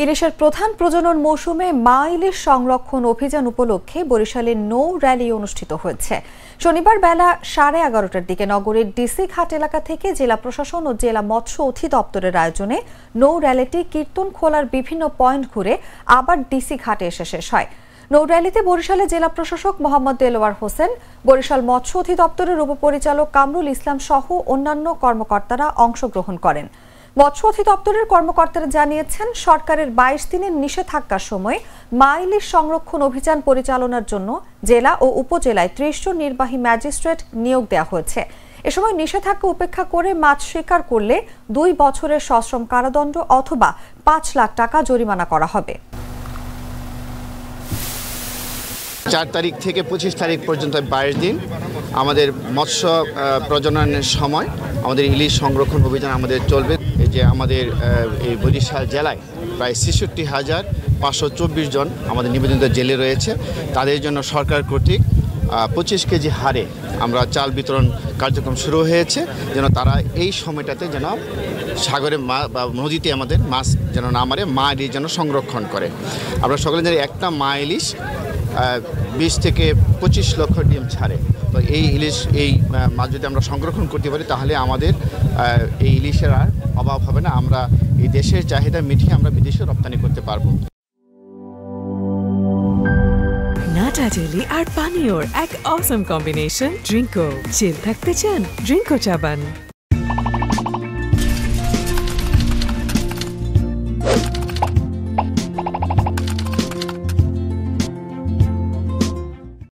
ইলিশের প্রধান প্রজনন মৌসুমে মা ইলিশ সংরক্ষণ অভিযান উপলক্ষে বরিশালে নৌ র্যালি অনুষ্ঠিত হয়েছে। শনিবার বেলা 11:30টার দিকে নগরের ডিসি ঘাট এলাকা থেকে জেলা প্রশাসন ও জেলা মৎস্য অধিদপ্তরের আয়োজনে নৌ র্যালিটি কীর্তনখোলার বিভিন্ন পয়েন্ট ঘুরে আবার ডিসি ঘাটে এসে শেষ হয়। নৌ র্যালিতে বরিশালের জেলা প্রশাসক মোহাম্মদ দেলোয়ার হোসেন, বরিশাল মৎস্য অধিদপ্তরের উপপরিচালক কামরুল ইসলাম সহ অন্যান্য কর্মকর্তারা অংশগ্রহণ করেন। মৎস্য অধিদপ্তরের কর্মকর্তারা জানিয়েছেন, সরকারের 22 দিনের নিষেধাজ্ঞার সময় মা ইলিশ সংরক্ষণ অভিযান পরিচালনার জন্য জেলা ও উপজেলায় 30 জন নির্বাহী ম্যাজিস্ট্রেট নিয়োগ দেওয়া হয়েছে। এ সময় নিষেধাজ্ঞা উপেক্ষা করে মাছ শিকার করলে 2 বছরের সশ্রম কারাদণ্ড অথবা 5 লাখ টাকা জরিমানা করা হবে। 4 তারিখ থেকে 25 তারিখ পর্যন্ত 22 দিন আমাদের মৎস্য প্রজননের সময় আমাদের ইলিশ সংরক্ষণ অভিযান আমাদের চলবে। এই যে আমাদের এই বরিশাল জেলায় প্রায় 66,524 জন আমাদের নিবেদিত জেলে রয়েছে। তাদের জন্য সরকার কর্তৃক 25 কেজি হারে আমরা চাল বিতরণ কার্যক্রম শুরু হয়েছে, যেন তারা এই সময়টাতে যেন সাগরে বা নদীতে আমাদের মাছ যেন না মারে, মা ইলিশ যেন সংরক্ষণ করে। আমরা সকলে জানি একটা মা ইলিশ 20 থেকে 25 লক্ষ ডিম ছাড়ে। তো এই ইলিশ এই মাছ যদি আমরা সংরক্ষণ করতে পারি তাহলে আমাদের এই ইলিশের আর অভাব হবে না। আমরা এই দেশের চাহিদা মিটিয়ে আমরা বিদেশে রপ্তানি করতে পারবো। নাটা জেলি আর পানীয়র এক অসম কম্বিনেশন ড্রিঙ্কো। চিল থাকতে চান? ড্রিঙ্কো চাবান।